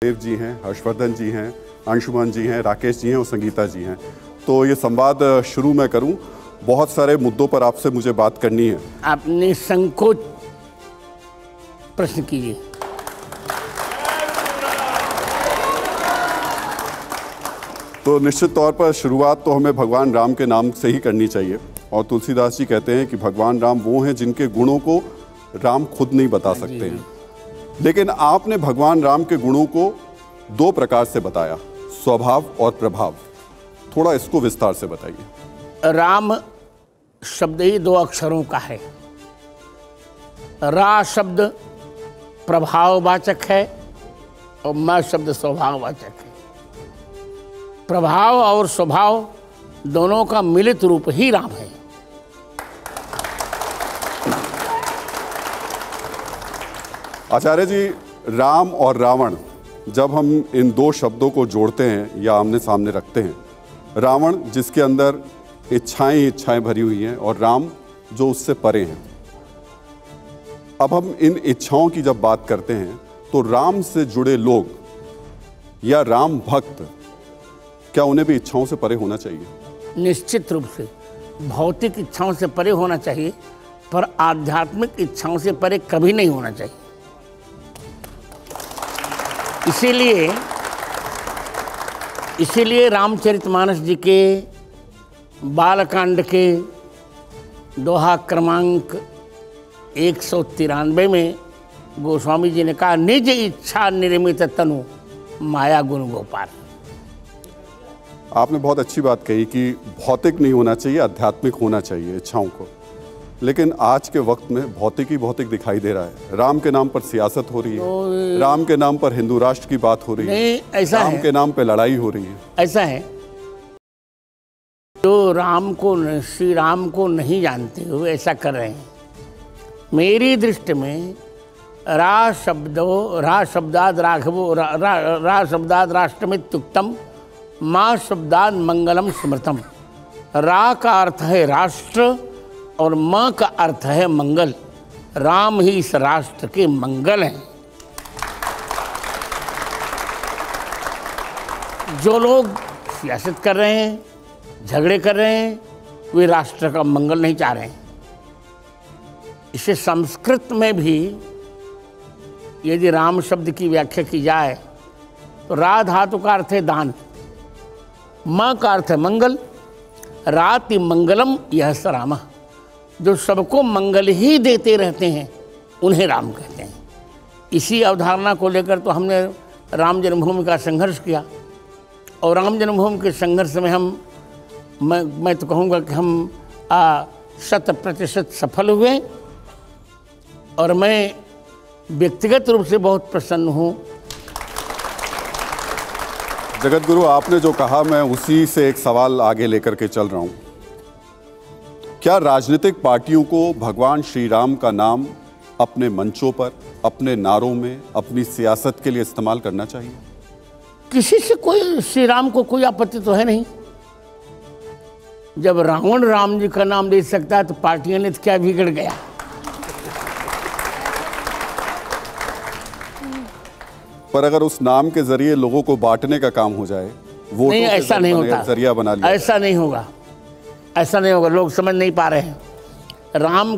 देव जी हैं, हर्षवर्धन जी हैं, अंशुमन जी हैं, राकेश जी हैं और संगीता जी हैं। तो ये संवाद शुरू मैं करूं। बहुत सारे मुद्दों पर आपसे मुझे बात करनी है। आप निसंकोच प्रश्न कीजिए। तो निश्चित तौर पर शुरुआत तो हमें भगवान राम के नाम से ही करनी चाहिए। और तुलसीदास जी कहते हैं कि भगवान राम वो हैं जिनके गुणों को राम खुद नहीं बता सकते हैं। लेकिन आपने भगवान राम के गुणों को दो प्रकार से बताया, स्वभाव और प्रभाव। थोड़ा इसको विस्तार से बताइए। राम शब्द ही दो अक्षरों का है। रा शब्द प्रभाववाचक है और म शब्द स्वभाववाचक है। प्रभाव और स्वभाव दोनों का मिलित रूप ही राम है। आचार्य जी, राम और रावण, जब हम इन दो शब्दों को जोड़ते हैं या आमने सामने रखते हैं, रावण जिसके अंदर इच्छाएं भरी हुई हैं और राम जो उससे परे हैं। अब हम इन इच्छाओं की जब बात करते हैं तो राम से जुड़े लोग या राम भक्त, क्या उन्हें भी इच्छाओं से परे होना चाहिए? निश्चित रूप से भौतिक इच्छाओं से परे होना चाहिए, पर आध्यात्मिक इच्छाओं से परे कभी नहीं होना चाहिए। इसीलिए रामचरितमानस जी के बालकांड के दोहा क्रमांक 193 में गोस्वामी जी ने कहा, निज इच्छा निर्मित तनु माया गुण गोपाल। आपने बहुत अच्छी बात कही कि भौतिक नहीं होना चाहिए, आध्यात्मिक होना चाहिए इच्छाओं को। लेकिन आज के वक्त में भौतिक ही भौतिक दिखाई दे रहा है। राम के नाम पर सियासत हो रही है, तो राम के नाम पर हिंदू राष्ट्र की बात हो रही है, ऐसा राम के नाम पे लड़ाई हो रही है। ऐसा है, जो श्री राम को नहीं जानते हुए ऐसा कर रहे हैं। मेरी दृष्टि में रा शब्दाद राघवो रा शब्दाद राष्ट्रमित्युक्तम माँ शब्दाद मंगलम स्मृतम। रा का अर्थ है राष्ट्र और माँ का अर्थ है मंगल। राम ही इस राष्ट्र के मंगल हैं। जो लोग सियासत कर रहे हैं, झगड़े कर रहे हैं, वे राष्ट्र का मंगल नहीं चाह रहे हैं। इसे संस्कृत में भी यदि राम शब्द की व्याख्या की जाए तो रा धातु का अर्थ है दान, माँ का अर्थ है मंगल। राति मंगलम यह स राम। जो सबको मंगल ही देते रहते हैं उन्हें राम कहते हैं। इसी अवधारणा को लेकर तो हमने राम जन्मभूमि का संघर्ष किया। और राम जन्मभूमि के संघर्ष में मैं तो कहूँगा कि हम 100% सफल हुए। और मैं व्यक्तिगत रूप से बहुत प्रसन्न हूँ। जगत गुरु, आपने जो कहा मैं उसी से एक सवाल आगे लेकर के चल रहा हूँ। क्या राजनीतिक पार्टियों को भगवान श्री राम का नाम अपने मंचों पर, अपने नारों में, अपनी सियासत के लिए इस्तेमाल करना चाहिए? किसी से कोई श्री राम को कोई आपत्ति तो है नहीं। जब रावण राम जी का नाम ले सकता है तो पार्टियों ने तो क्या बिगड़ गया? पर अगर उस नाम के जरिए लोगों को बांटने का काम हो जाए, वो नहीं, ऐसा नहीं होता। जरिया बना लिया, ऐसा नहीं होगा, ऐसा नहीं होगा। लोग समझ नहीं पा रहे हैं। राम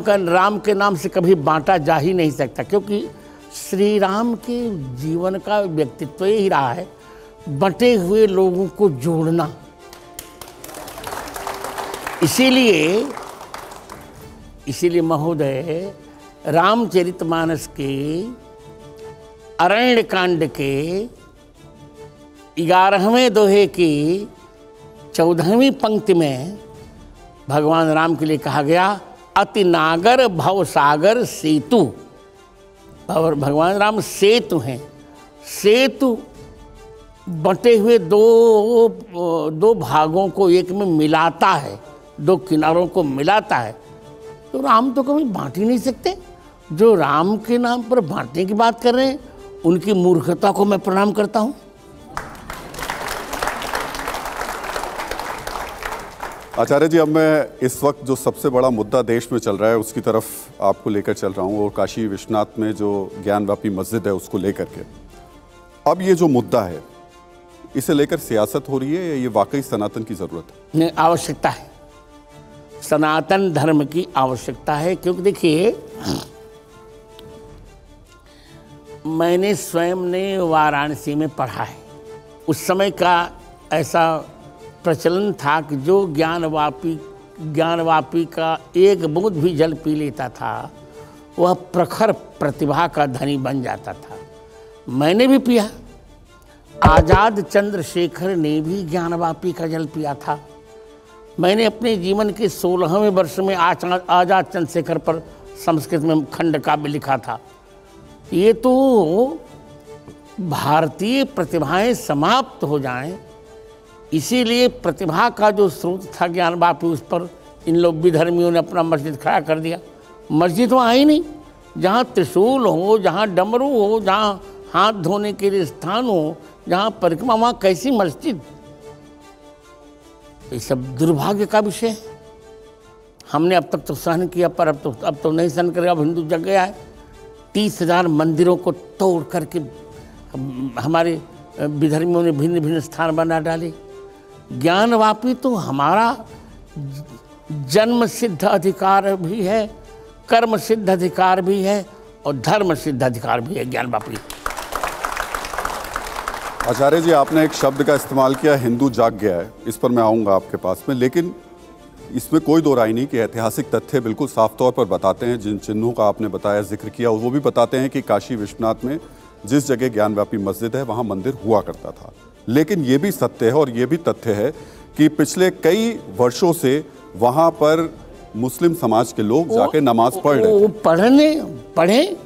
के नाम से कभी बांटा जा ही नहीं सकता, क्योंकि श्री राम के जीवन का व्यक्तित्व ही रहा है बंटे हुए लोगों को जोड़ना। इसीलिए महोदय, रामचरितमानस के अरण्य कांड के 11वें दोहे की 14वीं पंक्ति में भगवान राम के लिए कहा गया, अति नागर भव सागर सेतु। और भगवान राम सेतु हैं। सेतु बटे हुए दो भागों को एक में मिलाता है, दो किनारों को मिलाता है। तो राम तो कभी बांट ही नहीं सकते। जो राम के नाम पर बांटने की बात कर रहे हैं, उनकी मूर्खता को मैं प्रणाम करता हूँ। आचार्य जी, अब मैं इस वक्त जो सबसे बड़ा मुद्दा देश में चल रहा है उसकी तरफ आपको लेकर चल रहा हूँ, और काशी विश्वनाथ में जो ज्ञानवापी मस्जिद है उसको लेकर के। अब ये जो मुद्दा है, इसे लेकर सियासत हो रही है या ये वाकई सनातन की जरूरत है? नहीं, आवश्यकता है, सनातन धर्म की आवश्यकता है। क्योंकि देखिए, मैंने स्वयं ने वाराणसी में पढ़ा है। उस समय का ऐसा प्रचलन था कि जो ज्ञानवापी का एक बूंद भी जल पी लेता था वह प्रखर प्रतिभा का धनी बन जाता था। मैंने भी पिया। आजाद चंद्रशेखर ने भी ज्ञानवापी का जल पिया था। मैंने अपने जीवन के 16वें वर्ष में आजाद चंद्रशेखर पर संस्कृत में खंड काव्य लिखा था। ये तो भारतीय प्रतिभाएं समाप्त हो जाएं, इसीलिए प्रतिभा का जो स्रोत था ज्ञानवापी, उस पर इन लोग विधर्मियों ने अपना मस्जिद खड़ा कर दिया। मस्जिद वहाँ ही नहीं, जहाँ त्रिशूल हो, जहाँ डमरू हो, जहाँ हाथ धोने के लिए स्थान हो, जहाँ परिक्रमा, वहाँ कैसी मस्जिद? ये सब दुर्भाग्य का विषय है। हमने अब तक तो सहन किया, पर अब तो नहीं सहन करेगा। अब हिंदू जग गया है। 30,000 मंदिरों को तोड़ करके हमारे विधर्मियों ने भिन्न भिन्न स्थान बना डाले। ज्ञानवापी तो हमारा जन्म सिद्ध अधिकार भी है, कर्म सिद्ध अधिकार भी है और धर्म सिद्ध अधिकार भी है ज्ञानवापी। आचार्य जी, आपने एक शब्द का इस्तेमाल किया, हिंदू जाग गया है। इस पर मैं आऊँगा आपके पास में, लेकिन इसमें कोई दो राय नहीं कि ऐतिहासिक तथ्य बिल्कुल साफ तौर पर बताते हैं। जिन चिन्हों का आपने बताया, जिक्र किया, वो भी बताते हैं कि काशी विश्वनाथ में जिस जगह ज्ञानवापी मस्जिद है वहाँ मंदिर हुआ करता था। लेकिन ये भी सत्य है और ये भी तथ्य है कि पिछले कई वर्षों से वहाँ पर मुस्लिम समाज के लोग जाके नमाज पढ़ रहे थे। पढ़े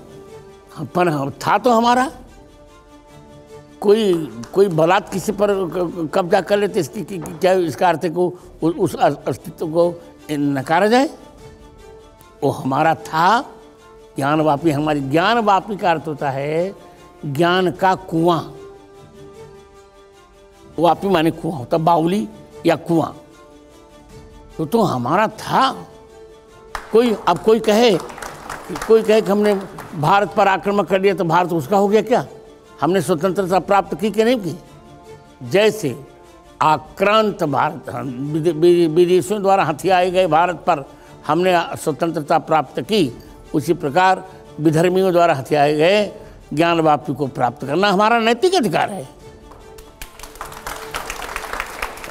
पर था तो हमारा कोई बलात् किसी पर कब्जा कर लेते, इसकी क्या इसका अर्थ को उस अस्तित्व को नकारा जाए? वो हमारा था। ज्ञानवापी हमारी, ज्ञानवापी का अर्थ होता है ज्ञान का कुआं। वापी माने कुआं होता, बाउली या कुआं। तो हमारा था। कोई कहे कि हमने भारत पर आक्रमण कर लिया तो भारत उसका हो गया क्या? हमने स्वतंत्रता प्राप्त की कि नहीं की? जैसे आक्रांत भारत, विदेशियों द्वारा हथियाए गए भारत पर हमने स्वतंत्रता प्राप्त की, उसी प्रकार विधर्मियों द्वारा हथियाए गए ज्ञानवापी को प्राप्त करना हमारा नैतिक अधिकार है।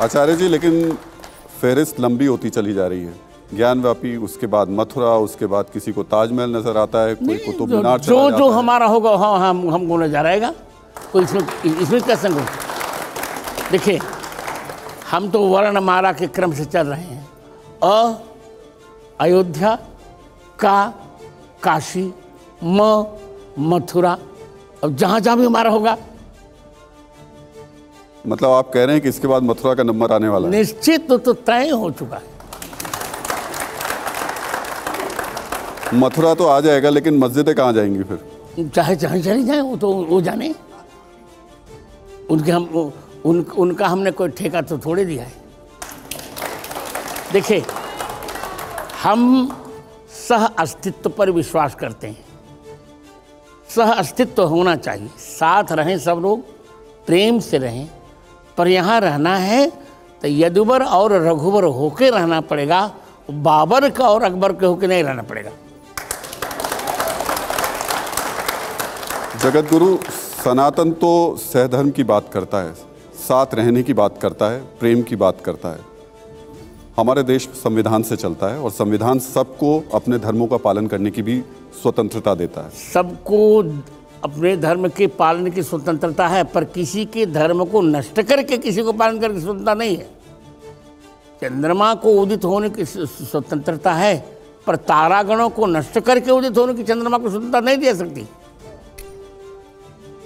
आचार्य जी, लेकिन फहरिस्त लंबी होती चली जा रही है। ज्ञानवापी, उसके बाद मथुरा, उसके बाद किसी को ताजमहल नजर आता है, कोई कुतुब मीनार चला जाता है। जो हमारा होगा हमको नजर आएगा। कोई इसमें क्या संकोच? देखिए, हम तो वर्णमाला के क्रम से चल रहे हैं। अयोध्या, काशी, मथुरा, अब जहाँ जहाँ भी हमारा होगा। मतलब आप कह रहे हैं कि इसके बाद मथुरा का नंबर आने वाला है? निश्चित तो तय हो चुका है। मथुरा तो आ जाएगा, लेकिन मस्जिदें कहाँ जाएंगी फिर? चाहे चली जाए, वो जाने। उनका हमने कोई ठेका तो थोड़े दिया है। देखिए, हम सह अस्तित्व पर विश्वास करते हैं। सह अस्तित्व होना चाहिए, साथ रहें सब लोग, प्रेम से रहें। पर यहाँ रहना है तो यदुबर और रघुबर होके रहना पड़ेगा, बाबर का और अकबर के होके नहीं रहना पड़ेगा। जगत गुरु, सनातन तो सहधर्म की बात करता है, साथ रहने की बात करता है, प्रेम की बात करता है। हमारे देश संविधान से चलता है और संविधान सबको अपने धर्मों का पालन करने की भी स्वतंत्रता देता है। सबको अपने धर्म के पालन की स्वतंत्रता है, पर किसी के धर्म को नष्ट करके किसी को पालन करने की स्वतंत्रता नहीं है। चंद्रमा को उदित होने की स्वतंत्रता है, पर तारागणों को नष्ट करके उदित होने की चंद्रमा को स्वतंत्रता नहीं दे सकती।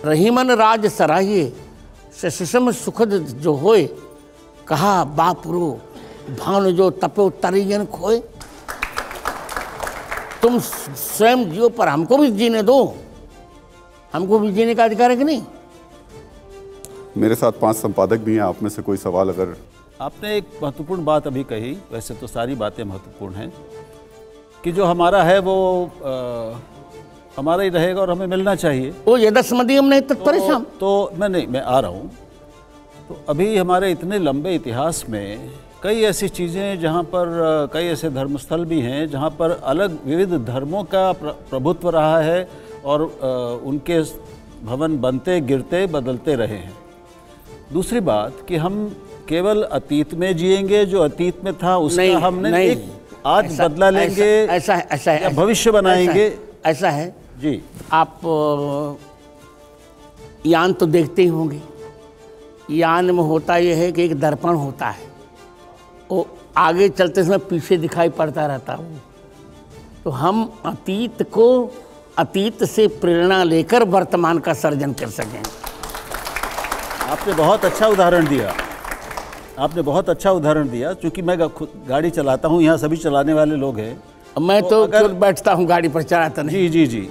रहीमन राज सराहिए सुषम सुखद जो होए, कहा बापुरो भानु जो तपो तरियन खोए। तुम स्वयं जियो, पर हमको भी जीने दो। हमको भी जीने का अधिकार है कि नहीं? मेरे साथ 5 संपादक भी हैं, आप में से कोई सवाल अगर। आपने एक महत्वपूर्ण बात अभी कही, वैसे तो सारी बातें महत्वपूर्ण हैं, कि जो हमारा है वो हमारा ही रहेगा और हमें मिलना चाहिए। वो यदस्मदीयम नहीं तत्परेषाम। तो मैं आ रहा हूँ। तो अभी हमारे इतने लंबे इतिहास में कई ऐसी चीज़ें जहाँ पर कई ऐसे धर्मस्थल भी हैं जहाँ पर अलग विविध धर्मों का प्रभुत्व रहा है और उनके भवन बनते गिरते बदलते रहे हैं। दूसरी बात कि हम केवल अतीत में जिएंगे, जो अतीत में था उसका हमने एक आज बदला लेंगे, ऐसा है, भविष्य बनाएंगे, ऐसा है जी। आप यान तो देखते ही होंगे। यान में होता यह है कि एक दर्पण होता है, वो आगे चलते समय पीछे दिखाई पड़ता रहता है। तो हम अतीत से प्रेरणा लेकर वर्तमान का सर्जन कर सकें। आपने बहुत अच्छा उदाहरण दिया, आपने बहुत अच्छा उदाहरण दिया। चूँकि मैं खुद गाड़ी चलाता हूँ, यहाँ सभी चलाने वाले लोग हैं। मैं तो अगर बैठता हूँ गाड़ी पर, चलाता नहीं। जी।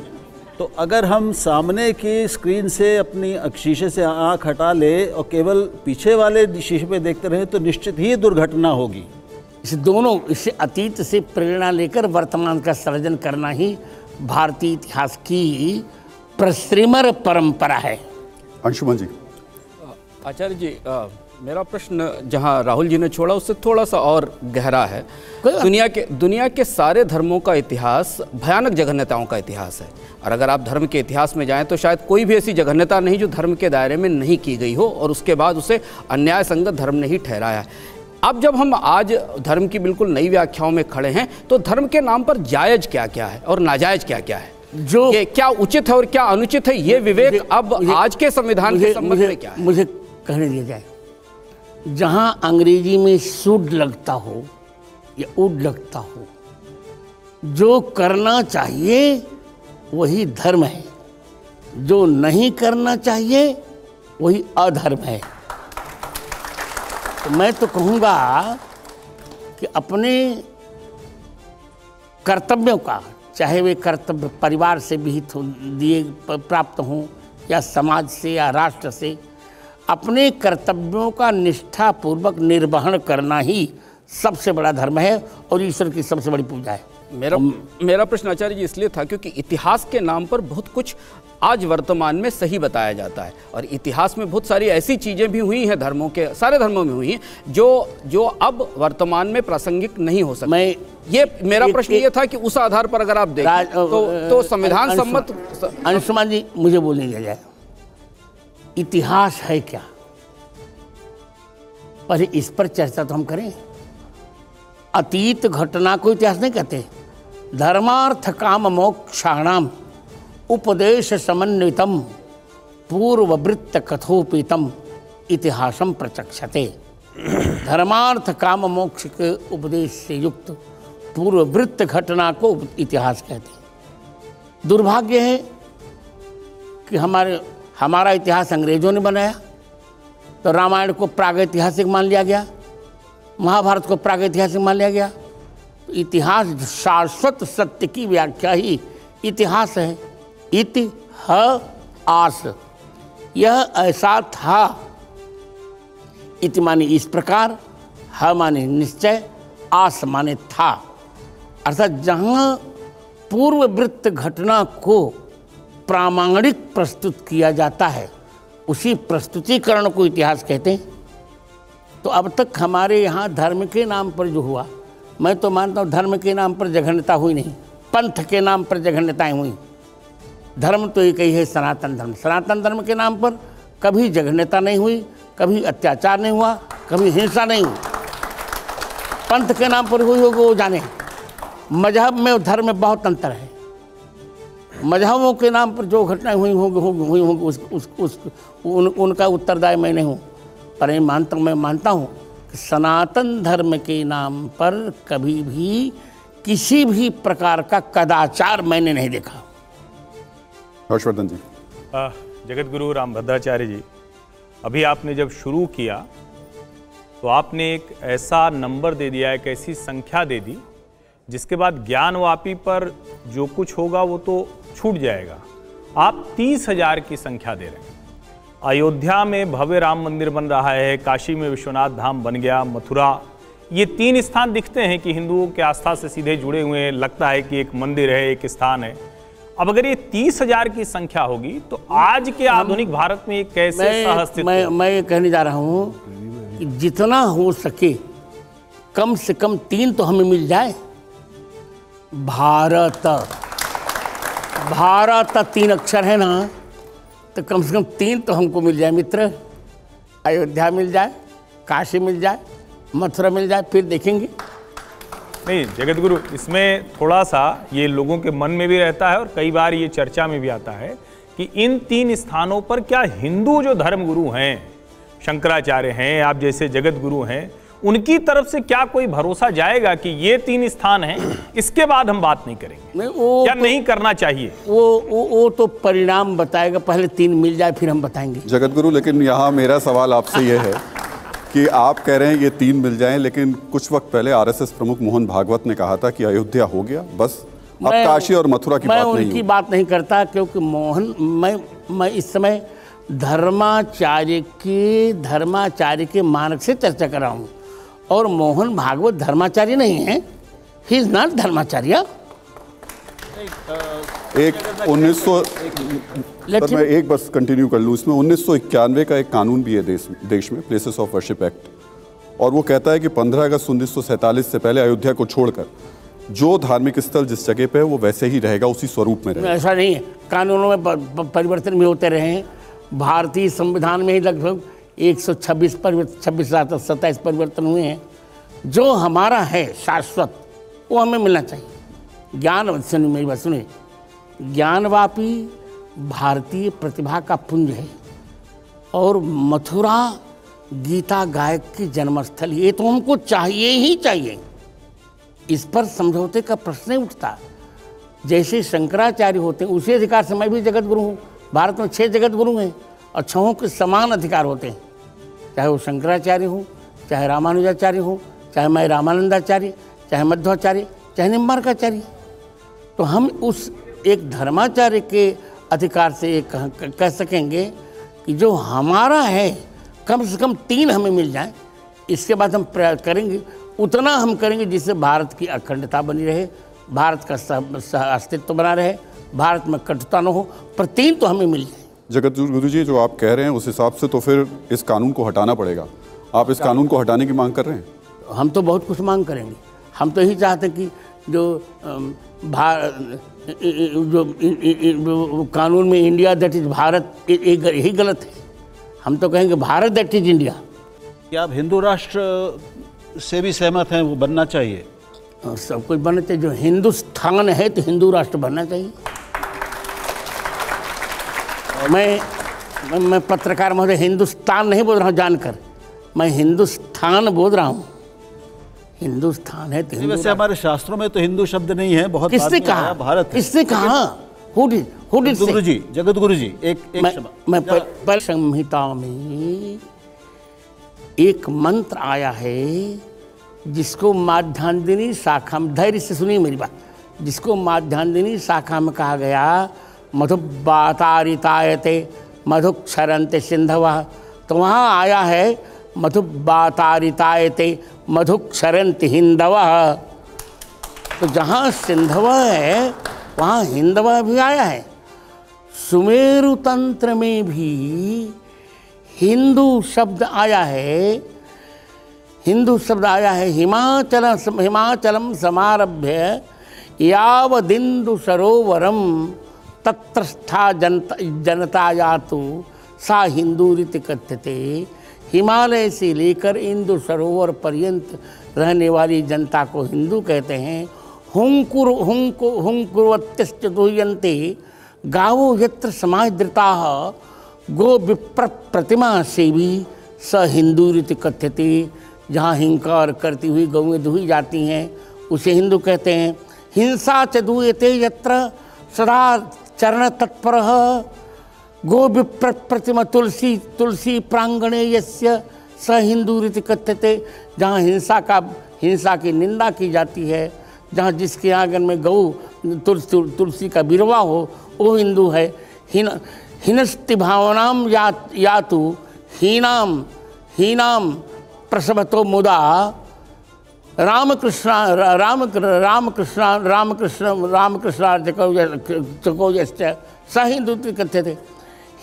तो अगर हम सामने की स्क्रीन से अपनी शीशे से आँख हटा ले और केवल पीछे वाले शीशे पे देखते रहे तो निश्चित ही दुर्घटना होगी। इससे अतीत से प्रेरणा लेकर वर्तमान का सर्जन करना ही भारतीय इतिहास की प्रश्रिमर परंपरा है। अंशुमन जी। आचार्य जी, मेरा प्रश्न जहां राहुल जी ने छोड़ा उससे थोड़ा सा और गहरा है। दुनिया के सारे धर्मों का इतिहास भयानक जघन्यताओं का इतिहास है, और अगर आप धर्म के इतिहास में जाएं तो शायद कोई भी ऐसी जघन्यता नहीं जो धर्म के दायरे में नहीं की गई हो और उसके बाद उसे अन्याय संगत धर्म ने ही ठहराया है। अब जब हम आज धर्म की बिल्कुल नई व्याख्याओं में खड़े हैं तो धर्म के नाम पर जायज क्या क्या है और नाजायज क्या क्या है, जो क्या उचित है और क्या अनुचित है, ये विवेक अब आज के संविधान के संबंध में क्या है? मुझे कहने दिया जाए, जहां अंग्रेजी में शुड लगता हो या उड लगता हो, जो करना चाहिए वही धर्म है, जो नहीं करना चाहिए वही अधर्म है। तो मैं तो कहूँगा कि अपने कर्तव्यों का, चाहे वे कर्तव्य परिवार से विहित हो दिए प्राप्त हों या समाज से या राष्ट्र से, अपने कर्तव्यों का निष्ठापूर्वक निर्वहन करना ही सबसे बड़ा धर्म है और ईश्वर की सबसे बड़ी पूजा है। मेरा प्रश्न आचार्य जी इसलिए था क्योंकि इतिहास के नाम पर बहुत कुछ आज वर्तमान में सही बताया जाता है, और इतिहास में बहुत सारी ऐसी चीज़ें भी हुई हैं, धर्मों के सारे धर्मों में हुई हैं जो अब वर्तमान में प्रासंगिक नहीं हो सकती। मेरा प्रश्न ये था कि उस आधार पर अगर आप देखें तो संविधान सम्मत। अंशुमान जी, मुझे बोलने दिया जाए, इतिहास है क्या, पर इस पर चर्चा तो हम करें। अतीत घटना को इतिहास नहीं कहते। धर्मार्थ काम मोक्षाणाम उपदेश समन्वितम पूर्ववृत्त कथोपितम इतिहासम प्रचक्षते। धर्मार्थ काम मोक्ष के उपदेश से युक्त पूर्ववृत्त घटना को इतिहास कहते हैं। दुर्भाग्य है कि हमारा इतिहास अंग्रेजों ने बनाया, तो रामायण को प्रागैतिहासिक मान लिया गया, महाभारत को प्रागैतिहासिक मान लिया गया। तो इतिहास शाश्वत सत्य की व्याख्या ही इतिहास है। इतिहास, यह ऐसा था। इति माने इस प्रकार, ह माने निश्चय, आस माने था। अर्थात जहाँ पूर्ववृत्त घटना को प्रामाणिक प्रस्तुत किया जाता है उसी प्रस्तुतिकरण को इतिहास कहते हैं। तो अब तक हमारे यहाँ धर्म के नाम पर जो हुआ, मैं तो मानता हूँ धर्म के नाम पर जघन्यता हुई नहीं, पंथ के नाम पर जघन्यताएं हुई। धर्म तो एक ही है, सनातन धर्म। सनातन धर्म के नाम पर कभी जघन्यता नहीं हुई, कभी अत्याचार नहीं हुआ, कभी हिंसा नहीं हुई। पंथ के नाम पर हुई होगी वो जाने। मजहब में और धर्म में बहुत अंतर है। मजहबों के नाम पर जो घटनाएं हुई होंगी उनका उत्तरदायी मैं नहीं हूँ, पर मैं मानता हूँ कि सनातन धर्म के नाम पर कभी भी किसी भी प्रकार का कदाचार मैंने नहीं देखा। हर्षवर्धन जी। जगत गुरु रामभद्राचार्य जी, अभी आपने जब शुरू किया तो आपने एक ऐसा नंबर दे दिया, एक ऐसी संख्या दे दी जिसके बाद ज्ञानवापी पर जो कुछ होगा वो तो छूट जाएगा। आप 30,000 की संख्या दे रहे हैं। अयोध्या में भव्य राम मंदिर बन रहा है, काशी में विश्वनाथ धाम बन गया, मथुरा, ये 3 स्थान दिखते हैं कि हिंदुओं के आस्था से सीधे जुड़े हुए हैं। लगता है कि एक मंदिर है, एक स्थान है। अब अगर ये 30,000 की संख्या होगी तो आज के आधुनिक भारत में ये कैसे सहअस्तित्व? मैं ये कहने जा रहा हूँ कि जितना हो सके कम से कम 3 तो हमें मिल जाए। भारत 3 अक्षर है ना, तो कम से कम 3 तो हमको मिल जाए मित्र। अयोध्या मिल जाए, काशी मिल जाए, मथुरा मिल जाए, फिर देखेंगे। नहीं जगत गुरु, इसमें थोड़ा सा ये लोगों के मन में भी रहता है और कई बार ये चर्चा में भी आता है कि इन 3 स्थानों पर क्या हिंदू जो धर्म गुरु हैं, शंकराचार्य हैं, आप जैसे जगत गुरु हैं, उनकी तरफ से क्या कोई भरोसा जाएगा कि ये 3 स्थान हैं, इसके बाद हम बात नहीं करेंगे? क्या तो, नहीं करना चाहिए? वो तो परिणाम बताएगा, पहले 3 मिल जाए फिर हम बताएंगे। जगत गुरु, लेकिन यहाँ मेरा सवाल आपसे ये है कि आप कह रहे हैं ये 3 मिल जाएं, लेकिन कुछ वक्त पहले आरएसएस प्रमुख मोहन भागवत ने कहा था कि अयोध्या हो गया, बस अब काशी और मथुरा की बात नहीं। मैं उनकी बात नहीं करता, क्योंकि मैं इस समय धर्माचार्य के मार्ग से चर्चा कर रहा हूँ, और मोहन भागवत धर्माचार्य नहीं है। He is not dharmacharya. मैं एक बस कंटिन्यू कर लूँ, इसमें 1991 का एक कानून भी है देश में, प्लेसेस ऑफ वर्शिप एक्ट, और वो कहता है कि 15 अगस्त 1947 से पहले अयोध्या को छोड़कर जो धार्मिक स्थल जिस जगह पे है वो वैसे ही रहेगा, उसी स्वरूप में रहेगा। ऐसा नहीं है, कानूनों में परिवर्तन भी होते रहे हैं। भारतीय संविधान में ही लगभग 126 27 परिवर्तन हुए हैं। जो हमारा है शाश्वत वो हमें मिलना चाहिए। ज्ञान, सुनिए मेरी बात सुनिए, ज्ञानवापी भारतीय प्रतिभा का पुंज है, और मथुरा गीता गायक की जन्मस्थल, ये तो हमको चाहिए ही चाहिए। इस पर समझौते का प्रश्न नहीं उठता। जैसे शंकराचार्य होते हैं उसी अधिकार से मैं भी जगत गुरु हूँ। भारत में 6 जगत गुरु हैं और 6 के समान अधिकार होते हैं, चाहे वो शंकराचार्य हो, चाहे रामानुजाचार्य हो, चाहे मैं रामानंदाचार्य, चाहे मध्वाचार्य, चाहे निम्बार्काचार्य। तो हम उस एक धर्माचार्य के अधिकार से ये कह सकेंगे कि जो हमारा है कम से कम 3 हमें मिल जाए। इसके बाद हम प्रयास करेंगे, उतना हम करेंगे जिससे भारत की अखंडता बनी रहे, भारत का अस्तित्व बना रहे, भारत में कटुता न हो, पर 3 तो हमें मिल जाए। जगत गुरु जी, जो आप कह रहे हैं उस हिसाब से तो फिर इस कानून को हटाना पड़ेगा। आप इस कानून को हटाने की मांग कर रहे हैं? हम तो बहुत कुछ मांग करेंगे। हम तो यही चाहते हैं कि जो कानून में इंडिया दैट इज भारत, यही गलत है। हम तो कहेंगे भारत दैट इज इंडिया। क्या आप हिंदू राष्ट्र से भी सहमत हैं? वो बनना चाहिए, सब कुछ बनना चाहिए। जो हिंदुस्तान है तो हिंदू राष्ट्र बनना चाहिए। मैं पत्रकार महोदय हिंदुस्तान नहीं बोल रहा हूँ जानकर, मैं हिंदुस्तान बोल रहा हूँ। हिंदुस्तान है तो वैसे हमारे शास्त्रों में तो हिंदू शब्द नहीं है, बहुत किसने कहा? भारत किसने कहा? गुरु जी, जगत गुरु जी, मैं पर संहिता में एक मंत्र आया है जिसको माध्यान्दिनी शाखा में, धैर्य से सुनिए मेरी बात, जिसको माध्यान्दिनी शाखा में कहा गया मधुबातारितायते मधुक्षरन्ते सिंधवः। तो वहाँ आया है मधुबातारितायते मधुक्षरन्ति हिंदवः। तो जहाँ सिंधवः है वहाँ हिंदवः भी आया है। सुमेरु तंत्र में भी हिंदू शब्द आया है, हिंदू शब्द आया है। हिमाचलम समारभ्य यावदिंदु सरोवरम तत्रस्था जनता यातु सा हिंदू रीति कथ्यते। हिमालय से लेकर इंदु सरोवर पर्यंत रहने वाली जनता को हिंदू कहते हैं। हुंकुर्वत्यश्च दुह्यन्ते गावो यत्र समादृताः गो विप्र प्रतिमा सेवी स हिंदू रीति कथ्यते। जहाँ हिंकार करती हुई गौएं दुही जाती हैं उसे हिंदू कहते हैं। हिंसा च दूयते यत्र सदा चरण तत्परः गो विप्र प्रतिमा तुलसी प्रांगणे यस्य स हिंदू रीति कथ्यते। जहाँ हिंसा की निंदा की जाती है, जहाँ जिसके आंगन में गौ तुलसी का बिरवा हो वो हिंदू है। हिनस्ति भावनाम यातु हीनाम प्रसवतो मुदा रामकृष्ण चकोजश्च स हिंदू कहते थे।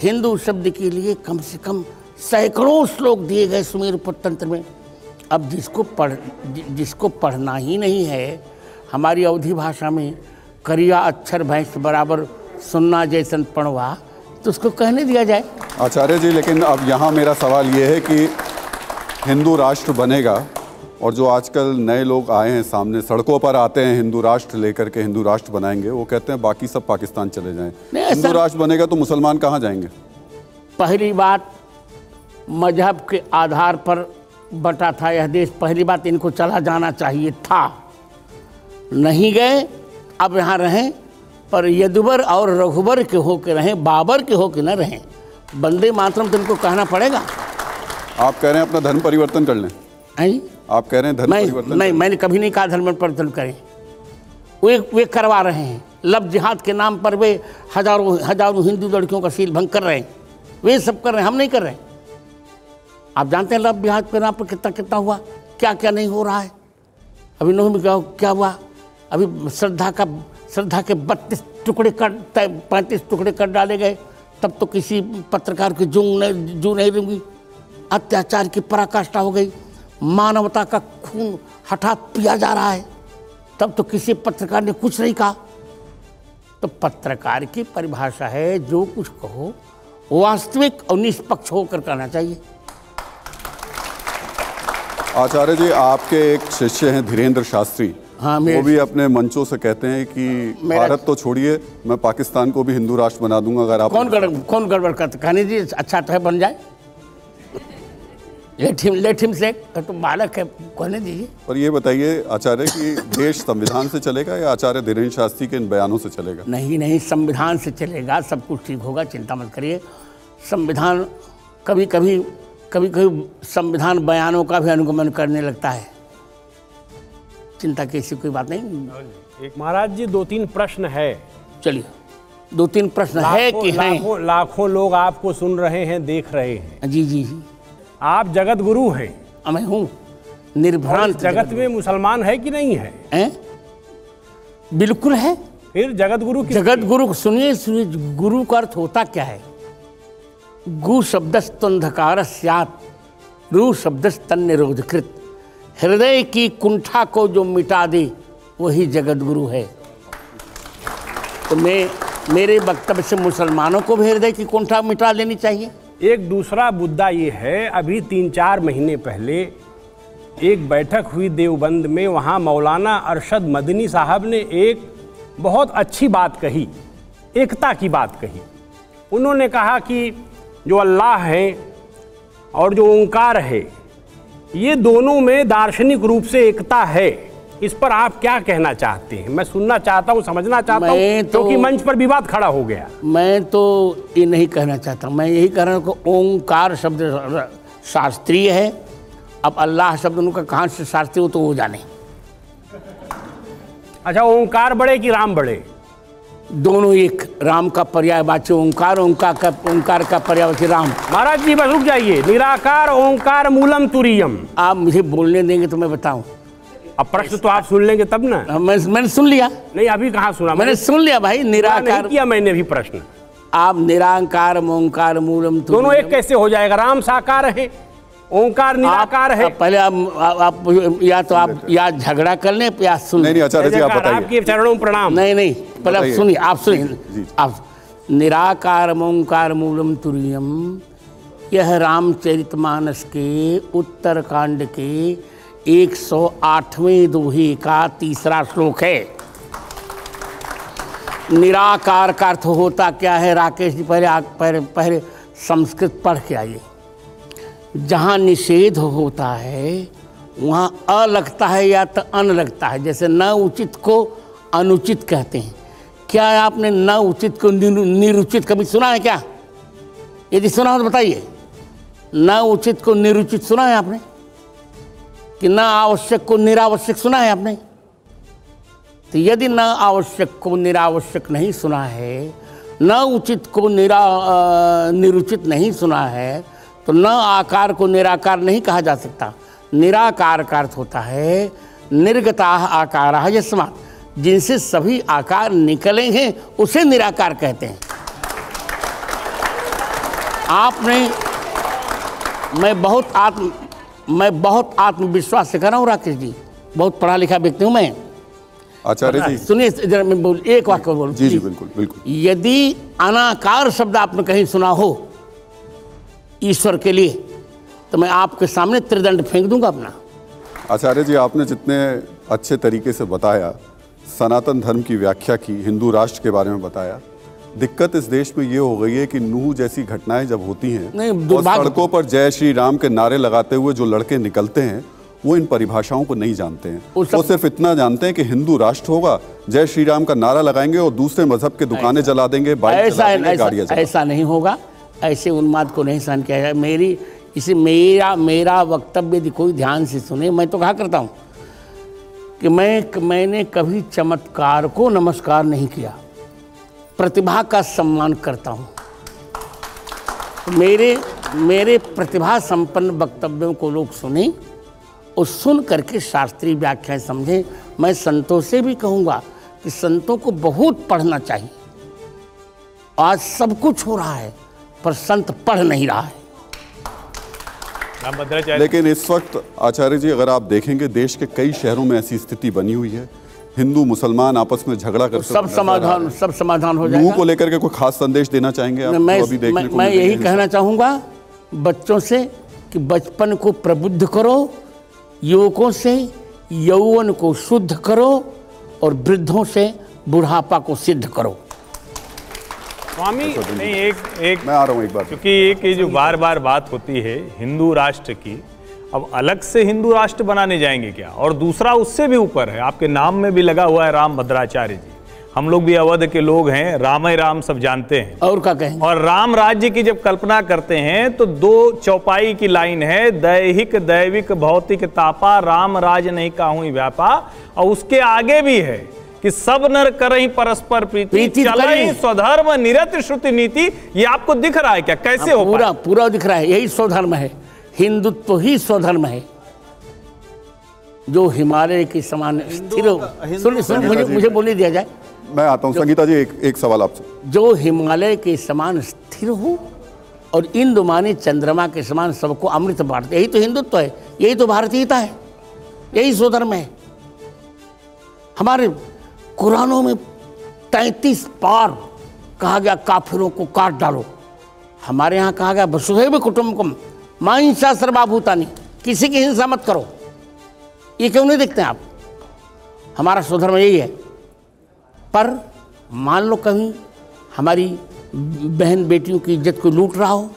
हिंदू शब्द के लिए कम से कम सैकड़ों श्लोक दिए गए सुमेरु तंत्र में। अब जिसको पढ़ना ही नहीं है, हमारी अवधी भाषा में करिया अक्षर भैंस बराबर सुनना जैसन पढ़वा, तो उसको कहने दिया जाए। आचार्य जी, लेकिन अब यहाँ मेरा सवाल ये है कि हिंदू राष्ट्र बनेगा, और जो आजकल नए लोग आए हैं सामने, सड़कों पर आते हैं हिंदू राष्ट्र लेकर के, हिंदू राष्ट्र बनाएंगे, वो कहते हैं बाकी सब पाकिस्तान चले जाएं। हिंदू राष्ट्र बनेगा तो मुसलमान कहाँ जाएंगे? पहली बात, मजहब के आधार पर बटा था यह देश। पहली बात, इनको चला जाना चाहिए था, नहीं गए, अब यहाँ रहें, पर यदुबर और रघुबर के हो के रहें, बाबर के हो के न रहें। वंदे मातरम तो इनको कहना पड़ेगा। आप कह रहे हैं अपना धर्म परिवर्तन कर लें? आप कह रहे हैं धर्म परिवर्तन? नहीं, मैंने कभी नहीं कहा धर्म परिवर्तन करें। वे करवा रहे हैं। लव जिहाद के नाम पर वे हजारों हिंदू लड़कियों का शील भंग कर रहे हैं। वे सब कर रहे हैं, हम नहीं कर रहे। आप जानते हैं लव जिहाद के नाम पर कितना हुआ, क्या क्या नहीं हो रहा है। अभी नौ में क्या हुआ, अभी श्रद्धा के 32 टुकड़े 35 टुकड़े कर डाले गए, तब तो किसी पत्रकार की जू नहीं रुकी। अत्याचार की पराकाष्ठा हो गई, मानवता का खून हठात पिया जा रहा है, तब तो किसी पत्रकार ने कुछ नहीं कहा। तो पत्रकार की परिभाषा है, जो कुछ कहो वास्तविक और निष्पक्ष होकर कहना चाहिए। आचार्य जी, आपके एक शिष्य हैं धीरेन्द्र शास्त्री, हाँ, वो भी अपने मंचों से कहते हैं कि भारत तो छोड़िए, मैं पाकिस्तान को भी हिंदू राष्ट्र बना दूंगा अगर आप। कौन गड़बड़ करते? कहने जी अच्छा तो है, बन जाए, लेट हिम से, तो बालक है, कहने दीजिए। पर ये बताइए आचार्य कि देश संविधान से चलेगा या आचार्य धीरेन्द्र शास्त्री के इन बयानों से चलेगा? नहीं, संविधान से चलेगा, सब कुछ ठीक होगा, चिंता मत करिए। संविधान कभी कभी संविधान बयानों का भी अनुगमन करने लगता है, चिंता की ऐसी कोई बात नहीं। एक महाराज जी 2-3 प्रश्न है। चलिए, 2-3 प्रश्न है कि हैं? लाखों लोग आपको सुन रहे हैं, देख रहे हैं। जी। आप जगत गुरु हैं। मैं हूँ निर्भ्रांत। जगत में मुसलमान है कि नहीं है? बिल्कुल है। फिर जगत गुरु सुनिए, गुरु का अर्थ होता क्या है? गु शब्दस्तंधकार स्यात्, रू शब्दस्तन्निरोधकृत। हृदय की कुंठा को जो मिटा दे वही जगत गुरु है। तो मेरे वक्तव्य से मुसलमानों को भी हृदय की कुंठा मिटा लेनी चाहिए। एक दूसरा मुद्दा ये है, अभी 3-4 महीने पहले एक बैठक हुई देवबंद में, वहाँ मौलाना अरशद मदनी साहब ने एक बहुत अच्छी बात कही, एकता की बात कही। उन्होंने कहा कि जो अल्लाह है और जो ओंकार है, ये दोनों में दार्शनिक रूप से एकता है। इस पर आप क्या कहना चाहते हैं? मैं सुनना चाहता हूँ, समझना चाहता हूँ, क्योंकि मंच पर विवाद खड़ा हो गया। मैं तो ये नहीं कहना चाहता, मैं यही कह रहा हूँ कि ओंकार शब्द शास्त्रीय है। अब अल्लाह शब्द उनका कहाँ से शास्त्रीय हो तो वो जाने। अच्छा, ओंकार बड़े कि राम बड़े? दोनों एक। राम का पर्यायवाची ओंकार, ओंकार का पर्यायवाची राम। महाराज जी बस रुक जाइए। निराकार ओंकार मूलम तुरीयम। आप मुझे बोलने देंगे तो मैं बताऊं। अब प्रश्न तो आप सुन लेंगे तब ना। मैंने सुन लिया। नहीं, अभी कहाँ सुना? मैंने सुन लिया भाई। निराकार नहीं किया मैंने भी प्रश्न। आप निराकार ओंकार मूलम तुरीयम, दोनों एक कैसे हो जाएगा? राम साकार है, ओंकार निराकार है। पहले आप या झगड़ा कर लें या सुन। नहीं आचार्य जी, आप बताइए। आपके चरणों प्रणाम। नहीं, पहले आप सुनिए, आप निराकार ओंकार मूलम तुरीयम, यह रामचरितमानस के उत्तरकांड के 108वें दोहे का 3रा श्लोक है। निराकार का अर्थ होता क्या है? राकेश जी पहले संस्कृत पढ़ के आइए। जहाँ निषेध होता है वहाँ अ लगता है या तो अन लगता है। जैसे न उचित को अनुचित कहते हैं। क्या आपने न उचित को निरुचित कभी सुना है क्या? यदि सुना हो तो बताइए। न उचित को निरुचित सुना है आपने? कि न आवश्यक को निरावश्यक सुना है आपने? तो यदि न आवश्यक को निरावश्यक नहीं सुना है, न उचित को निरुचित नहीं सुना है, तो न आकार को निराकार नहीं कहा जा सकता। निराकार का अर्थ होता है निर्गताः आकाराः यस्मात्, जिनसे सभी आकार निकले हैं उसे निराकार कहते हैं। आपने मैं बहुत आत्मविश्वास से कर रहा हूँ राकेश जी, बहुत पढ़ा लिखा व्यक्ति हूँ मैं। आचार्य जी सुनिए जरा, मैं बोल एक वाक्य बोल। जी जी बिल्कुल बिल्कुल। यदि अनाकार शब्द आपने कहीं सुना हो ईश्वर के लिए, तो मैं आपके सामने त्रिदंड फेंक दूंगा अपना। आचार्य जी, आपने जितने अच्छे तरीके से बताया, सनातन धर्म की व्याख्या की, हिंदू राष्ट्र के बारे में बताया, दिक्कत इस देश में ये हो गई है कि नूह जैसी घटनाएं जब होती हैं और सड़कों पर जय श्री राम के नारे लगाते हुए जो लड़के निकलते हैं वो इन परिभाषाओं को नहीं जानते हैं। वो सिर्फ इतना जानते हैं कि हिंदू राष्ट्र होगा, जय श्री राम का नारा लगाएंगे और दूसरे मजहब के दुकानें जला देंगे, बाइक जला देंगे, गाड़ियां जला देंगे। ऐसा नहीं होगा, ऐसे उन्माद को नहीं सहन किया जाए। मेरा वक्तव्य यदि कोई ध्यान से सुने, मैं तो कहा करता हूँ कि मैंने कभी चमत्कार को नमस्कार नहीं किया, प्रतिभा का सम्मान करता हूँ। मेरे प्रतिभा संपन्न वक्तव्यों को लोग सुने और सुन करके शास्त्रीय व्याख्याएं समझें। मैं संतों से भी कहूँगा कि संतों को बहुत पढ़ना चाहिए। आज सब कुछ हो रहा है पर संत पढ़ नहीं रहा है। लेकिन इस वक्त आचार्य जी, अगर आप देखेंगे देश के कई शहरों में ऐसी स्थिति बनी हुई है, हिंदू मुसलमान आपस में झगड़ा करते, सब समाधान हो जाएगा। नूह को लेकर के कोई खास संदेश देना चाहेंगे आप? मैं यही कहना चाहूँगा बच्चों से कि बचपन को प्रबुद्ध करो, युवकों से यौवन को शुद्ध करो और वृद्धों से बुढ़ापा को सिद्ध करो। स्वामी नहीं, एक मैं आ रहा हूँ एक बार, क्योंकि एक ये जो बार बार बात होती है हिंदू राष्ट्र की, अब अलग से हिंदू राष्ट्र बनाने जाएंगे क्या? और दूसरा उससे भी ऊपर है, आपके नाम में भी लगा हुआ है राम भद्राचार्य जी। हम लोग भी अवध के लोग हैं, राम ही राम सब जानते हैं, और क्या कहें। और राम राज्य की जब कल्पना करते हैं तो 2 चौपाई की लाइन है, दैहिक दैविक भौतिक तापा, राम राज नहीं काहू व्यापा। और उसके आगे भी है कि सब नर करहीं परस्पर प्रीति, चलहीं स्वधर्म निरत श्रुति नीति। ये आपको दिख रहा है क्या? कैसे हो? पूरा दिख रहा है। यही स्वधर्म है, हिंदुत्व ही स्वधर्म है, जो हिमालय के समान स्थिर हो। सुन मुझे बोलने दिया जाए, मैं आता हूँ। संगीता जी, एक सवाल आपसे। जो हिमालय के समान स्थिर हो और इंदु माने चंद्रमा के समान सबको अमृत बांटते, यही तो हिंदुत्व है, यही तो भारतीयता है, यही स्वधर्म है। हमारे कुरानों में 33 बार कहा गया काफिरों को काट डालो। हमारे यहाँ कहा गया वसुधैव कुटुम्बकम मा हिंसा सर्वभूतानि, किसी की हिंसा मत करो। ये क्यों नहीं देखते आप? हमारा स्वधर्म यही है। पर मान लो कहीं हमारी बहन बेटियों की इज्जत को लूट रहा हो,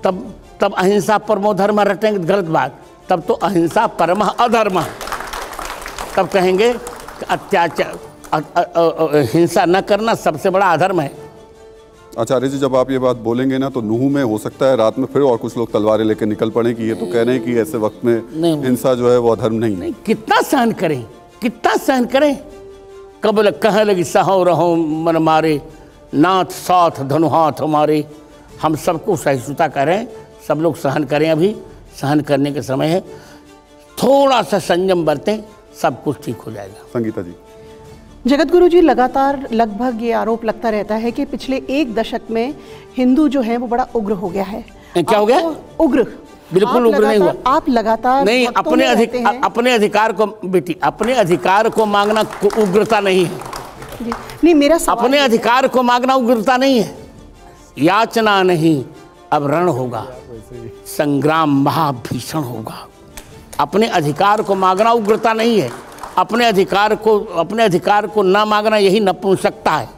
तब अहिंसा परमो धर्म रटेंगे, गलत बात। तब तो अहिंसा परम अधर्म, तब कहेंगे अत्याचार हिंसा न करना सबसे बड़ा अधर्म है। आचार्य जी, जब आप ये बात बोलेंगे ना, तो नूह में हो सकता है रात में फिर और कुछ लोग तलवारें लेकर निकल पड़े कि ये तो कह रहे हैं कि ऐसे वक्त में हिंसा जो है वो अधर्म नहीं। कितना सहन करें, कितना सहन करें। कबल कह लगी सहो रहो मन मारे, नाथ साथ धनु हाथ हमारे। हम सबको सहिष्णुता करें, सब लोग सहन करें। अभी सहन करने के समय है, थोड़ा सा संयम बरतें, सब कुछ ठीक हो जाएगा। संगीता जी। जगतगुरु जी, लगातार लगभग ये आरोप लगता रहता है कि पिछले 1 दशक में हिंदू जो है वो बड़ा उग्र हो गया है। क्या हो गया? उग्र। बिल्कुल उग्र नहीं हुआ। आप लगातार नहीं, अपने अधिकार को बेटी, अपने अधिकार को मांगना उग्रता नहीं है। नहीं, मेरा सवाल अपने अधिकार को मांगना उग्रता नहीं है। याचना नहीं, अब रण होगा, संग्राम महाभीषण होगा। अपने अधिकार को मांगना उग्रता नहीं है। अपने अधिकार को ना मांगना यही नपुंसकता है।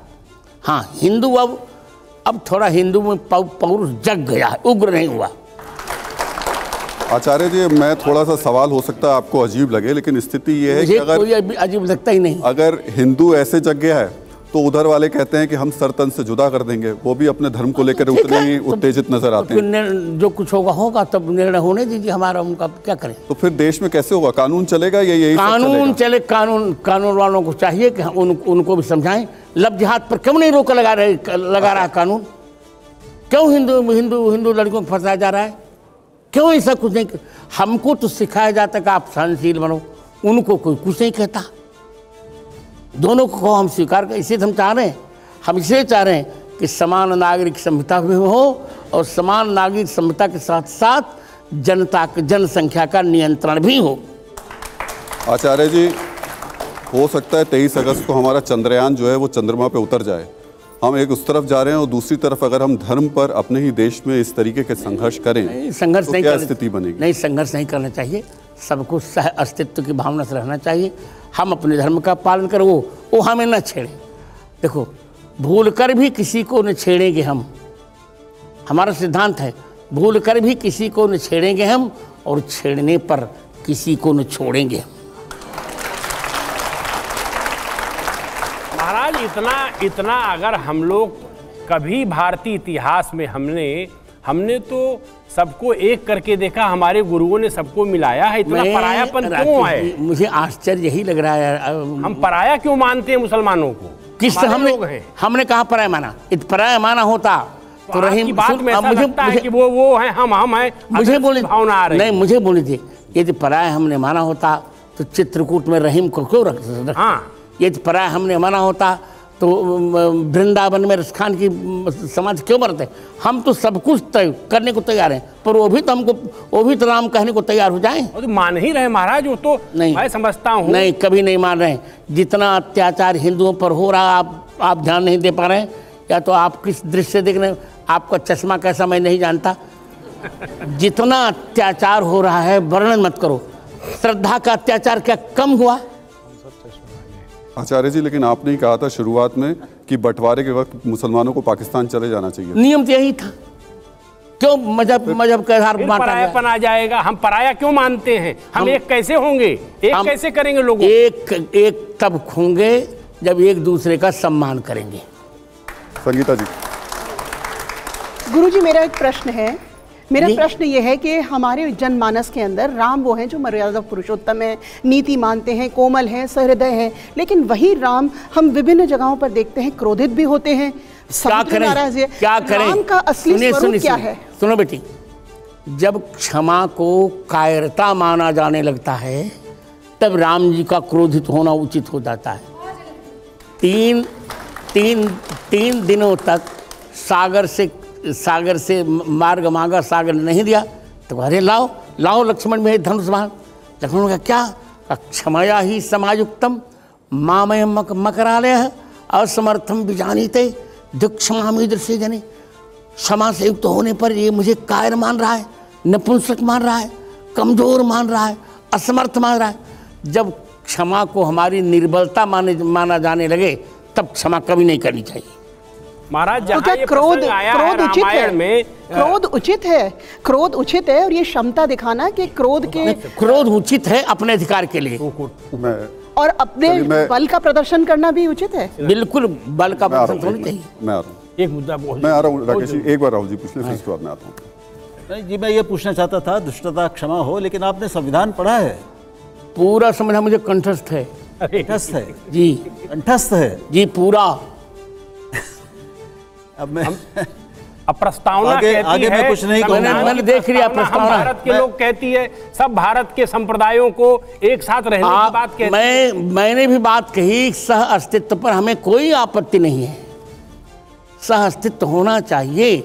हाँ, हिंदू अब थोड़ा हिंदू में पौरुष जग गया है, उग्र नहीं हुआ। आचार्य जी, मैं थोड़ा सा सवाल हो सकता है आपको अजीब लगे, लेकिन स्थिति ये है कि अगर कोई अजीब लगता ही नहीं, अगर हिंदू ऐसे जग गया है तो उधर वाले कहते हैं कि हम सर तन से जुदा कर देंगे। वो भी अपने धर्म को लेकर उतने ही उत्तेजित नजर आते हैं। जो कुछ होगा तब निर्णय होने दीजिए हमारा, उनका क्या करें। तो फिर देश में कैसे होगा? कानून चलेगा या यही कानून चले? कानून वालों को चाहिए कि उनको भी समझाएं। लब जिहाद पर क्यों नहीं रोक लगा रहा है कानून? क्यों हिंदू लड़कियों को फंसाया जा रहा है? क्यों ऐसा कुछ नहीं? हमको तो सिखाया जाता है कि आप सहनशील बनो, उनको कोई कुछ नहीं कहता। दोनों को हम स्वीकार कर, इसे हम चाह रहे हैं, हम इसे चाह रहे हैं कि समान नागरिक संहिता भी हो और समान नागरिक संहिता के साथ साथ जनसंख्या का नियंत्रण भी हो। आचार्य जी, हो सकता है 23 अगस्त को हमारा चंद्रयान जो है वो चंद्रमा पे उतर जाए, हम एक उस तरफ जा रहे हैं और दूसरी तरफ अगर हम धर्म पर अपने ही देश में इस तरीके के संघर्ष करें, संघर्ष तो नहीं क्या करना, स्थिति बनेगी? नहीं, संघर्ष नहीं करना चाहिए। सबको सह अस्तित्व की भावना से रहना चाहिए। हम अपने धर्म का पालन करें, वो हमें न छेड़े। देखो, भूल कर भी किसी को न छेड़ेंगे हम, हमारा सिद्धांत है, भूल कर भी किसी को न छेड़ेंगे हम और छेड़ने पर किसी को न छोड़ेंगे हम। महाराज, इतना अगर हम लोग कभी भारतीय इतिहास में हमने तो सबको एक करके देखा, हमारे गुरुओं ने सबको मिलाया है, इतना परायापन क्यों है? मुझे आश्चर्य यही लग रहा है, हम पराया क्यों मानते हैं मुसलमानों को? किस हमने कहा पराया माना? पराया माना होता तो रहीम बात में ऐसा लगता है कि वो है, हम हैं, मुझे बोली भावना आ रही नहीं, मुझे बोली थी यदि पराया हमने माना होता तो चित्रकूट में रहीम को क्यों रख? हाँ, यदि पराया हमने माना होता तो वृंदावन में रसखान की समाज क्यों बरते? हम तो सब कुछ तय करने को तैयार हैं, पर वो भी तो राम कहने को तैयार हो जाएं। तो मान ही रहे महाराज, वो तो नहीं, मैं समझता हूँ नहीं, कभी नहीं मान रहे। जितना अत्याचार हिंदुओं पर हो रहा आप ध्यान नहीं दे पा रहे हैं, या तो आप किस दृष्टि से देख रहे हैं, आपका चश्मा कैसा मैं नहीं जानता। जितना अत्याचार हो रहा है वर्णन मत करो। श्रद्धा का अत्याचार क्या कम हुआ? आचार्य जी, लेकिन आपने ही कहा था शुरुआत में कि बंटवारे के वक्त मुसलमानों को पाकिस्तान चले जाना चाहिए। नियम तो यही था, क्यों मजहब के आधार पर बांटा गया? परायापन आ जाएगा। हम पराया क्यों मानते हैं? हम एक कैसे होंगे? एक कैसे करेंगे लोगों? एक तब होंगे जब एक दूसरे का सम्मान करेंगे। संगीता जी। गुरुजी, मेरा एक प्रश्न है। मेरा प्रश्न ये है कि हमारे जनमानस के अंदर राम वो हैं जो मर्यादा पुरुषोत्तम है, नीति मानते हैं, कोमल हैं, सहृदय हैं, लेकिन वही राम हम विभिन्न जगहों पर देखते हैं क्रोधित भी होते हैं, क्या करें? राम का असली स्वरूप क्या है? सुनो बेटी, जब क्षमा को कायरता माना जाने लगता है तब राम जी का क्रोधित होना उचित हो जाता है। तीन दिनों तक सागर से मार्ग मांगा, सागर ने नहीं दिया, तो अरे लाओ लक्ष्मण में धनुष बाण। लक्ष्मण का क्या? क्षमया ही समायुक्तम मामय मकरालय असमर्थम विजानीते दुक्षमामी दृश्य जने। क्षमा से युक्त होने पर ये मुझे कायर मान रहा है, नपुंसक मान रहा है, कमजोर मान रहा है, असमर्थ मान रहा है। जब क्षमा को हमारी निर्बलता माना जाने लगे तब क्षमा कभी नहीं करनी चाहिए। महाराज, तो क्या क्रोध उचित है? क्रोध उचित है और ये क्षमता दिखाना कि क्रोध उचित है अपने अधिकार के लिए, और अपने बल का प्रदर्शन करना भी उचित है। बिल्कुल, बल का प्रदर्शन होना चाहिए। मैं आ रहा हूँ, एक मुद्दा बोल, मैं आ रहा हूँ राकेश जी, एक बार राहुल जी पूछ लें, फिर उसके बाद मैं आता हूँ। नहीं जी, मैं ये पूछना चाहता था, दुष्टता क्षमा हो, लेकिन आपने संविधान पढ़ा है? पूरा संविधान मुझे कंठस्थ है। कंठस्थ है जी, कंठस्थ है जी, पूरा। अब प्रस्तावना कहती है, मैं कुछ नहीं कहूंगा। मैंने देख लिया प्रस्तावना। भारत के लोग कहती है सब भारत के संप्रदायों को एक साथ रहने की बात कहती है। मैंने भी बात कही, सह अस्तित्व पर हमें कोई आपत्ति नहीं है, सह अस्तित्व होना चाहिए,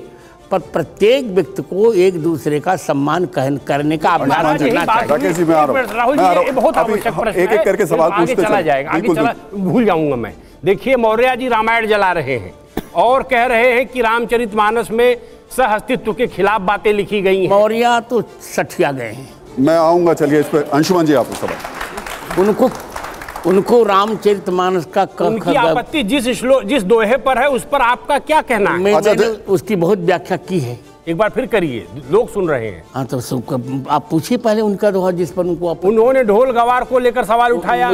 पर प्रत्येक व्यक्ति को एक दूसरे का सम्मान करने का अभ्यास करना चाहिए। राकेश जी, मैं आ रहा हूँ। राहुल जी, ये बहुत आवश्यक प्रश्न है, एक-एक करके सवाल पूछते चला जाएगा, आगे चला भूल जाऊंगा मैं। देखिए, मौर्य जी रामायण जला रहे हैं और कह रहे हैं कि रामचरितमानस में सह अस्तित्व के खिलाफ बातें लिखी गई हैं। मौर्य तो सठिया गए हैं। मैं आऊंगा, चलिए इस पर अंशुमन जी आपको सवाल। उनको रामचरितमानस का उनकी आपत्ति जिस दोहे पर है उस पर आपका क्या कहना है? मैंने उसकी बहुत व्याख्या की है, एक बार फिर करिए, लोग सुन रहे हैं। हाँ, तो आप पूछिए पहले उनका दोहा जिस पर उन्होंने ढोल गवार को लेकर सवाल उठाया,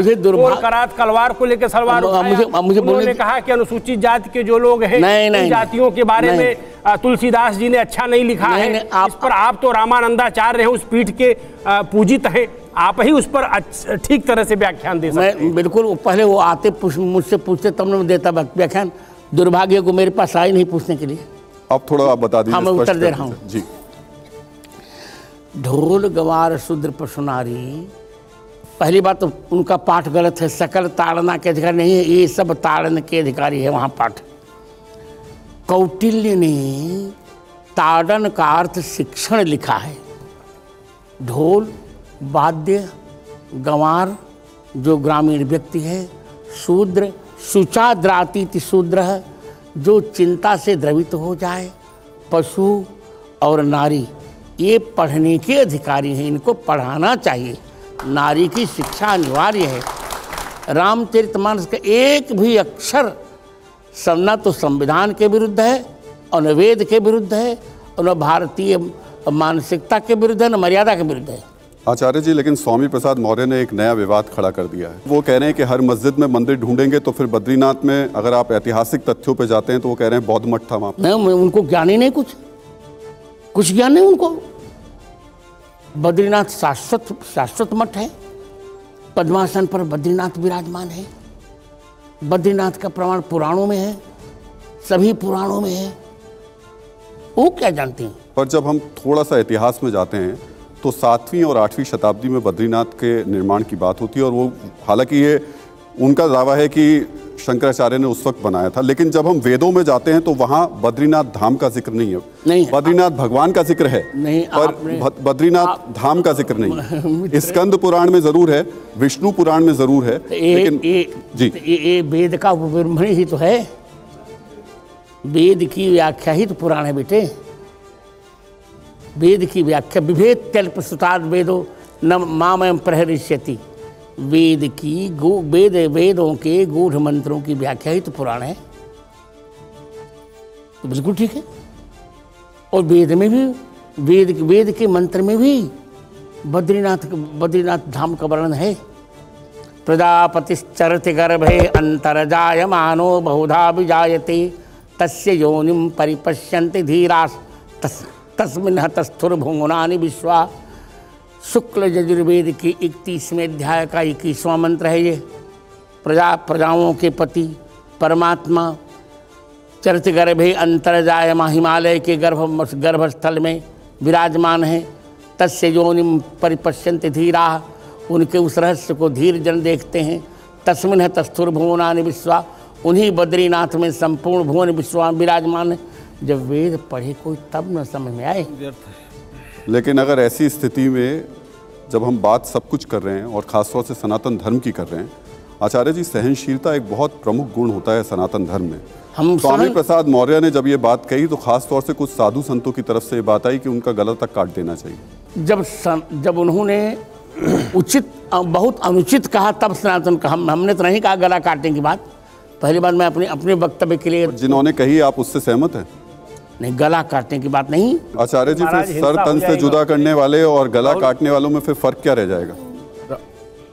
करात कलवार को लेकर सवाल उठाया। उन्होंने कहा कि अनुसूचित जाति के जो लोग हैं जातियों के बारे में तुलसीदास जी ने अच्छा नहीं लिखा है। इस पर आप तो रामानंदाचार्य हैं, उस पीठ के पूजित हैं, आप ही उस पर ठीक तरह से व्याख्यान दे सकते हैं। बिल्कुल, पहले वो आते मुझसे पूछते तब मैं देता व्याख्यान। दुर्भाग्य को मेरे पास आई नहीं पूछने के लिए। अब थोड़ा आप बता दीजिए। हाँ, मैं उत्तर दे रहा हूँ जी। ढोल गवार शूद्र पशुनारी पहली बात तो उनका पाठ गलत है, सकल ताड़ना के अधिकारी नहीं है, ये सब ताड़न के अधिकारी है वहाँ पाठ। कौटिल्य ने ताड़न का अर्थ शिक्षण लिखा है। ढोल, वाद्य, गंवार जो ग्रामीण व्यक्ति है, शूद्र, शुचाद्रातीति शूद्र है जो चिंता से द्रवित हो जाए, पशु और नारी ये पढ़ने के अधिकारी हैं, इनको पढ़ाना चाहिए। नारी की शिक्षा अनिवार्य है। रामचरितमानस का एक भी अक्षर न तो संविधान के विरुद्ध है और न वेद के विरुद्ध है और न भारतीय मानसिकता के विरुद्ध है, न मर्यादा के विरुद्ध है। आचार्य जी, लेकिन स्वामी प्रसाद मौर्य ने एक नया विवाद खड़ा कर दिया है। वो कह रहे हैं कि हर मस्जिद में मंदिर ढूंढेंगे तो फिर बद्रीनाथ में अगर आप ऐतिहासिक तथ्यों पे जाते हैं तो वो कह रहे हैं बौद्ध मठ था वहाँ पे। नहीं, उनको ज्ञान ही नहीं, कुछ ज्ञान नहीं उनको। बद्रीनाथ शाश्वत मठ है, पद्मासन पर बद्रीनाथ विराजमान है। बद्रीनाथ का प्रमाण पुराणों में है, सभी पुराणों में है। वो क्या जानते हैं। पर जब हम थोड़ा सा इतिहास में जाते हैं तो 7वीं और 8वीं शताब्दी में बद्रीनाथ के निर्माण की बात होती है और वो हालांकि ये उनका दावा है कि शंकराचार्य ने उस वक्त बनाया था, लेकिन जब हम वेदों में जाते हैं तो वहाँ बद्रीनाथ धाम का जिक्र नहीं है। नहीं, बद्रीनाथ भगवान का जिक्र है, नहीं, पर बद्रीनाथ धाम का जिक्र नहीं। स्कंद पुराण में जरूर है, विष्णु पुराण में जरूर है, लेकिन ये वेद का उपब्रह्मणी ही तो है। वेद की व्याख्या ही तो पुराण है बेटे। वेद की व्याख्या विभेद त्यल्प सुताद वेदो न मामयम प्रहरिष्यति। वेद की वेदों के गूढ़ मंत्रों की व्याख्या ही तो पुराण है, तो बिल्कुल ठीक है। और वेद में भी वेद के मंत्र में भी बद्रीनाथ धाम का वर्णन है। प्रजापतिश्चरति गर्भे अंतर्जायमानो बहुधा विजायते तस्य योनिं परिपश्यन्ति धीरास् तस्मिन् हतस्थुर भुवनानि विश्वा। शुक्ल यजुर्वेद की 31वें अध्याय का 21वां मंत्र है ये। प्रजाओं के पति परमात्मा चरित गर्भे अंतर्जायमा हिमालय के गर्भस्थल में विराजमान है। तस्य योनिम परिपश्यन्ति धीरा, उनके उस रहस्य को धीर जन देखते हैं। तस्मिन् तस्थुर भुवनानि विश्वा, उन्हीं बद्रीनाथ में संपूर्ण भुवन विश्वा विराजमान है। जब वेद पढ़े कोई तब न समझ में आए। लेकिन अगर ऐसी स्थिति में जब हम बात सब कुछ कर रहे हैं और ख़ासतौर से सनातन धर्म की कर रहे हैं, आचार्य जी, सहनशीलता एक बहुत प्रमुख गुण होता है सनातन धर्म में। स्वामी प्रसाद मौर्य ने जब ये बात कही तो खास तौर से कुछ साधु संतों की तरफ से ये बात आई कि उनका गला तक काट देना चाहिए। जब उन्होंने उचित बहुत अनुचित कहा तब सनातन का हमने तो नहीं कहा गला काटने की बात। पहली बात मैं अपने वक्तव्य के लिए जिन्होंने कही आप उससे सहमत हैं? नहीं, गला काटने की बात नहीं। आचार्य जी, फिर सर तन से जुदा करने वाले और गला काटने वालों में फिर फर्क क्या रह जाएगा?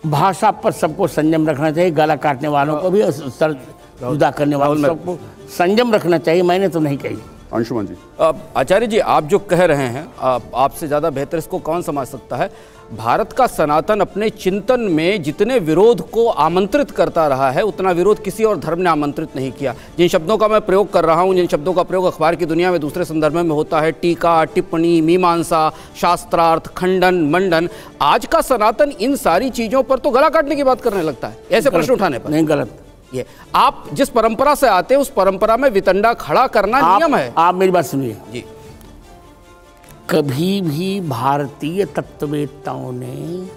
भाषा पर सबको संयम रखना चाहिए। गला काटने वालों को भी और सर जुदा करने वालों सबको संयम रखना चाहिए। मैंने तो नहीं कही। अंशुमन जी। आचार्य जी, आप जो कह रहे हैं आपसे ज़्यादा बेहतर इसको कौन समझ सकता है। भारत का सनातन अपने चिंतन में जितने विरोध को आमंत्रित करता रहा है उतना विरोध किसी और धर्म ने आमंत्रित नहीं किया। जिन शब्दों का मैं प्रयोग कर रहा हूँ, जिन शब्दों का प्रयोग अखबार की दुनिया में दूसरे संदर्भ में होता है, टीका, टिप्पणी, मीमांसा, शास्त्रार्थ, खंडन, मंडन, आज का सनातन इन सारी चीज़ों पर तो गला काटने की बात करने लगता है ऐसे प्रश्न उठाने पर। नहीं, गलत। ये आप जिस परंपरा से आते हैं उस परंपरा में वितंडा खड़ा करना नियम है। आप मेरी बात सुनिए जी। कभी भी भारतीय तत्ववेत्ताओं ने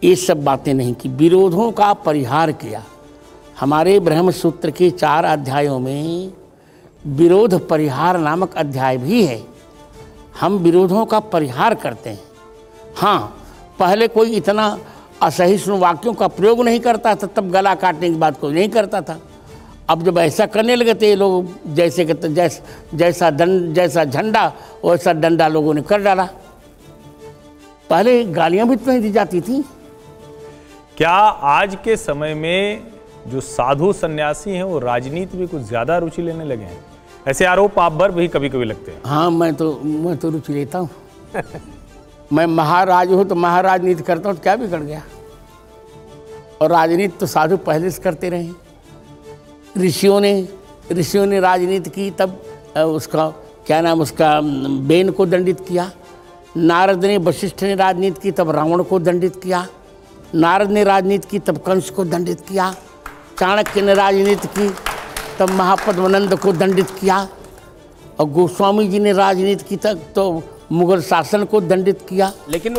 ये सब बातें नहीं की, विरोधों का परिहार किया। हमारे ब्रह्मसूत्र के 4 अध्यायों में विरोध परिहार नामक अध्याय भी है। हम विरोधों का परिहार करते हैं। हाँ, पहले कोई इतना असहिष्णु वाक्यों का प्रयोग नहीं करता था, तब गला काटने की बात कोई नहीं करता था। अब जब ऐसा करने लगे तो ये लोग जैसा झंडा वैसा डंडा लोगों ने कर डाला। पहले गालियां भी तो नहीं दी जाती थी। क्या आज के समय में जो साधु सन्यासी हैं वो राजनीति में कुछ ज्यादा रुचि लेने लगे हैं? ऐसे आरोप आप पर भी कभी कभी लगते हैं। हाँ, मैं तो रुचि लेता हूँ। मैं महाराज हूँ तो महाराजनीति करता हूँ तो क्या बिगड़ गया। और राजनीति तो साधु पहले से करते रहे। ऋषियों ने राजनीति की, तब उसका क्या नाम, उसका बेन को दंडित किया। नारद ने, वशिष्ठ ने राजनीति की, तब रावण को दंडित किया। नारद ने राजनीति की तब कंस को दंडित किया, चाणक्य ने राजनीति की तब महापद्मानंद को दंडित किया, और गोस्वामी जी ने राजनीति की तब तो मुगल शासन को दंडित किया। लेकिन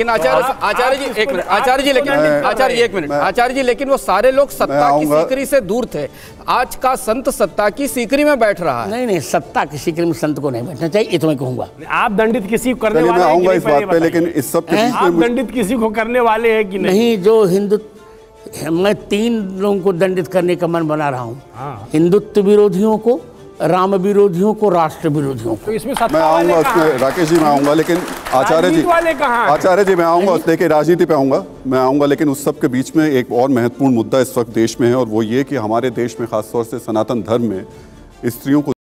आचार्य जी एक मिनट, आचार्य जी लेकिन आचार्य जी एक मिनट, आचार्य जी लेकिन वो सारे लोग सत्ता की सीकरी से दूर थे। आज का संत सत्ता की सीकरी में बैठ रहा है। नहीं, सत्ता की सीकरी में संत को नहीं बैठना चाहिए, ये तो मैं कहूंगा। आप दंडित किसी को करने वाले हैं? आऊंगा इस बात पे, लेकिन इस सब के आप दंडित किसी को करने वाले हैं कि नहीं? जो हिंदुत्व, मैं 3 लोगों को दंडित करने का मन बना रहा हूँ, हिंदुत्व विरोधियों को, राम विरोधियों को, राष्ट्र विरोधियों को। तो इसमें मैं आऊंगा उसमें, राकेश जी मैं आऊंगा, लेकिन आचार्य जी मैं आऊंगा, देखिए राजनीति पे आऊंगा, मैं आऊंगा, लेकिन उस सब के बीच में एक और महत्वपूर्ण मुद्दा इस वक्त देश में है, और वो ये कि हमारे देश में खासतौर से सनातन धर्म में स्त्रियों को